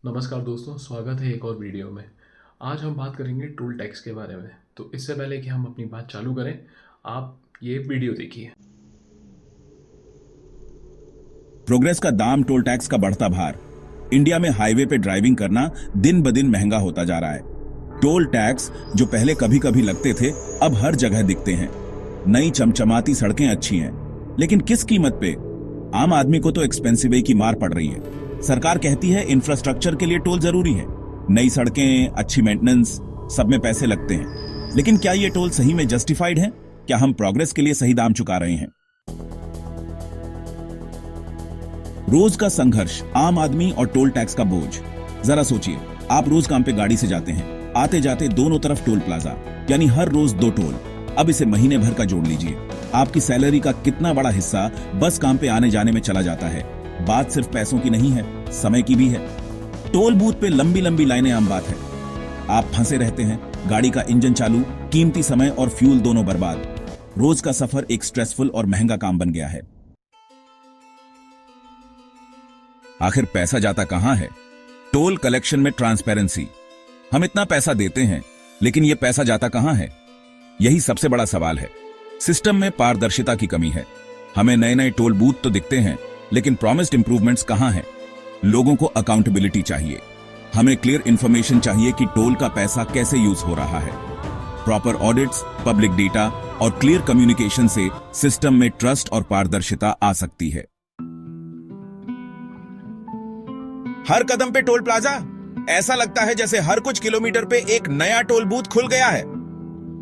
नमस्कार दोस्तों, स्वागत है एक और वीडियो में। आज हम बात करेंगे टोल टैक्स के बारे में। तो इससे पहले कि हम अपनी बात चालू करें, आप ये वीडियो देखिए। प्रोग्रेस का दाम, टोल टैक्स का बढ़ता भार। इंडिया में हाईवे पे ड्राइविंग करना दिन ब दिन महंगा होता जा रहा है। टोल टैक्स जो पहले कभी कभी लगते थे, अब हर जगह दिखते हैं। नई चमचमाती सड़कें अच्छी हैं, लेकिन किस कीमत पे? आम आदमी को तो एक्सपेंसिव की मार पड़ रही है। सरकार कहती है इंफ्रास्ट्रक्चर के लिए टोल जरूरी है, नई सड़कें, अच्छी मेंटेनेंस, सब में पैसे लगते हैं। लेकिन क्या ये टोल सही में जस्टिफाइड है? क्या हम प्रोग्रेस के लिए सही दाम चुका रहे हैं? रोज का संघर्ष, आम आदमी और टोल टैक्स का बोझ। जरा सोचिए, आप रोज काम पे गाड़ी से जाते हैं, आते जाते दोनों तरफ टोल प्लाजा, यानी हर रोज 2 टोल। अब इसे महीने भर का जोड़ लीजिए। आपकी सैलरी का कितना बड़ा हिस्सा बस काम पे आने जाने में चला जाता है। बात सिर्फ पैसों की नहीं है, समय की भी है। टोल बूथ पे लंबी लंबी लाइनें आम बात है। आप फंसे रहते हैं, गाड़ी का इंजन चालू, कीमती समय और फ्यूल दोनों बर्बाद। रोज का सफर एक स्ट्रेसफुल और महंगा काम बन गया है। आखिर पैसा जाता कहां है? टोल कलेक्शन में ट्रांसपेरेंसी। हम इतना पैसा देते हैं, लेकिन यह पैसा जाता कहां है? यही सबसे बड़ा सवाल है। सिस्टम में पारदर्शिता की कमी है। हमें नए नए टोल बूथ तो दिखते हैं, लेकिन प्रॉमिस्ड इंप्रूवमेंट्स कहां हैं? लोगों को अकाउंटेबिलिटी चाहिए। हमें क्लियर इंफॉर्मेशन चाहिए कि टोल का पैसा कैसे यूज हो रहा है। प्रॉपर ऑडिट्स, पब्लिक डेटा और क्लियर कम्युनिकेशन से सिस्टम में ट्रस्ट और पारदर्शिता आ सकती है। हर कदम पे टोल प्लाजा, ऐसा लगता है जैसे हर कुछ किलोमीटर पे एक नया टोल बूथ खुल गया है।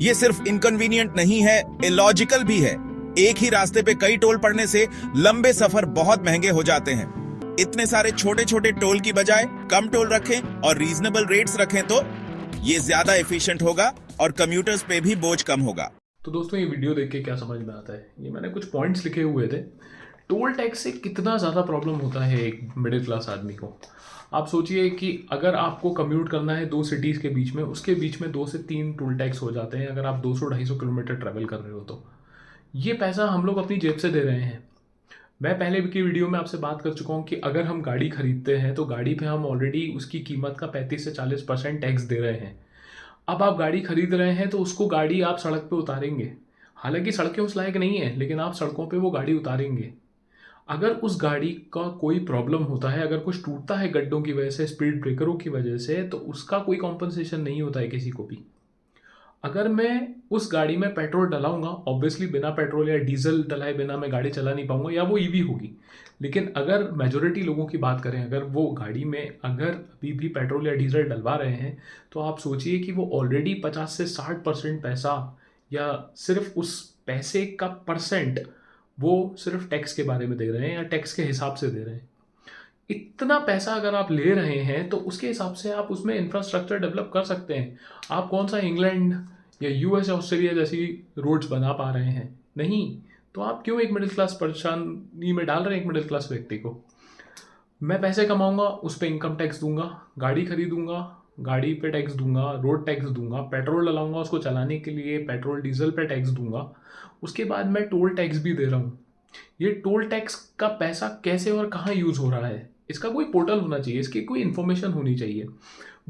ये सिर्फ इनकन्वीनियंट नहीं है, इलॉजिकल भी है। एक ही रास्ते पे कई टोल पड़ने से लंबे सफर बहुत महंगे हो जाते हैं। इतने सारे छोटे छोटे टोल की बजाय कम टोल रखें और रीजनेबल रेट्स रखें तो ये ज्यादा एफिशिएंट होगा और कम्यूटर्स पे भी बोझ कम होगा। तो दोस्तों, ये वीडियो देख के क्या समझ में आता है? ये मैंने कुछ पॉइंट्स लिखे हुए थे। टोल टैक्स से कितना ज़्यादा प्रॉब्लम होता है एक मिडिल क्लास आदमी को। आप सोचिए कि अगर आपको कम्यूट करना है 2 सिटीज़ के बीच में, उसके बीच में 2 से 3 टोल टैक्स हो जाते हैं अगर आप 200-250 किलोमीटर ट्रैवल कर रहे हो तो। ये पैसा हम लोग अपनी जेब से दे रहे हैं। मैं पहले की वीडियो में आपसे बात कर चुका हूँ कि अगर हम गाड़ी खरीदते हैं तो गाड़ी पे हम ऑलरेडी उसकी कीमत का 35 से 40% टैक्स दे रहे हैं। अब आप गाड़ी खरीद रहे हैं तो उसको गाड़ी आप सड़क पे उतारेंगे। हालांकि सड़कें उस लायक नहीं है, लेकिन आप सड़कों पे वो गाड़ी उतारेंगे। अगर उस गाड़ी का कोई प्रॉब्लम होता है, अगर कुछ टूटता है गड्ढों की वजह से, स्पीड ब्रेकरों की वजह से, तो उसका कोई कॉम्पनसेशन नहीं होता है किसी को भी। अगर मैं उस गाड़ी में पेट्रोल डलाऊंगा, ऑब्वियसली बिना पेट्रोल या डीजल डलाए बिना मैं गाड़ी चला नहीं पाऊंगा, या वो ईवी होगी। लेकिन अगर मेजोरिटी लोगों की बात करें, अगर वो गाड़ी में अगर अभी भी पेट्रोल या डीजल डलवा रहे हैं, तो आप सोचिए कि वो ऑलरेडी 50 से 60% पैसा, या सिर्फ उस पैसे का परसेंट, वो सिर्फ टैक्स के बारे में दे रहे हैं या टैक्स के हिसाब से दे रहे हैं। इतना पैसा अगर आप ले रहे हैं तो उसके हिसाब से आप उसमें इंफ्रास्ट्रक्चर डेवलप कर सकते हैं। आप कौन सा इंग्लैंड या यूएस या ऑस्ट्रेलिया जैसी रोड्स बना पा रहे हैं? नहीं। तो आप क्यों एक मिडिल क्लास परेशानी में डाल रहे हैं एक मिडिल क्लास व्यक्ति को? मैं पैसे कमाऊंगा, उस पर इनकम टैक्स दूंगा, गाड़ी खरीदूंगा, गाड़ी पे टैक्स दूंगा, रोड टैक्स दूंगा, पेट्रोल डलाऊंगा उसको चलाने के लिए, पेट्रोल डीजल पे टैक्स दूंगा। उसके बाद मैं टोल टैक्स भी दे रहा हूँ। ये टोल टैक्स का पैसा कैसे और कहाँ यूज़ हो रहा है, इसका कोई पोर्टल होना चाहिए, इसकी कोई इन्फॉर्मेशन होनी चाहिए।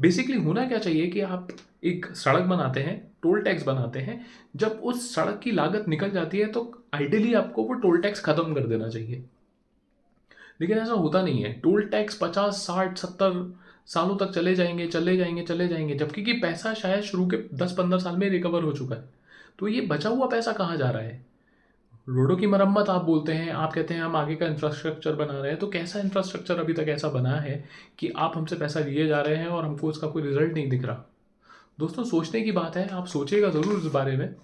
बेसिकली होना क्या चाहिए कि आप एक सड़क बनाते हैं, टोल टैक्स बनाते हैं, जब उस सड़क की लागत निकल जाती है तो आइडियली आपको वो टोल टैक्स खत्म कर देना चाहिए। लेकिन ऐसा होता नहीं है। टोल टैक्स 50, 60, 70 सालों तक चले जाएंगे, चले जाएंगे, चले जाएंगे, जबकि कि पैसा शायद शुरू के 10-15 साल में रिकवर हो चुका है। तो ये बचा हुआ पैसा कहाँ जा रहा है? रोडों की मरम्मत आप बोलते हैं, आप कहते हैं हम आगे का इंफ्रास्ट्रक्चर बना रहे हैं, तो कैसा इंफ्रास्ट्रक्चर अभी तक ऐसा बना है कि आप हमसे पैसा लिए जा रहे हैं और हमको उसका कोई रिजल्ट नहीं दिख रहा? दोस्तों, सोचने की बात है, आप सोचिएगा ज़रूर इस बारे में।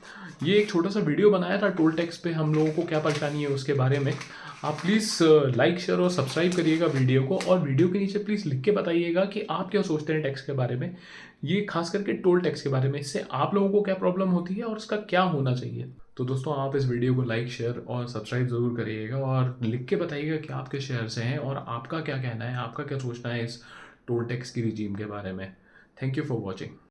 ये एक छोटा सा वीडियो बनाया था टोल टैक्स पे हम लोगों को क्या परेशानी है उसके बारे में। आप प्लीज़ लाइक, शेयर और सब्सक्राइब करिएगा वीडियो को, और वीडियो के नीचे प्लीज़ लिख के बताइएगा कि आप क्या सोचते हैं टैक्स के बारे में, ये खास करके टोल टैक्स के बारे में। इससे आप लोगों को क्या प्रॉब्लम होती है और उसका क्या होना चाहिए। तो दोस्तों, आप इस वीडियो को लाइक, शेयर और सब्सक्राइब ज़रूर करिएगा, और लिख के बताइएगा कि आप किस शहर से हैं और आपका क्या कहना है, आपका क्या सोचना है इस टोल टैक्स की रिजीम के बारे में। Thank you for watching.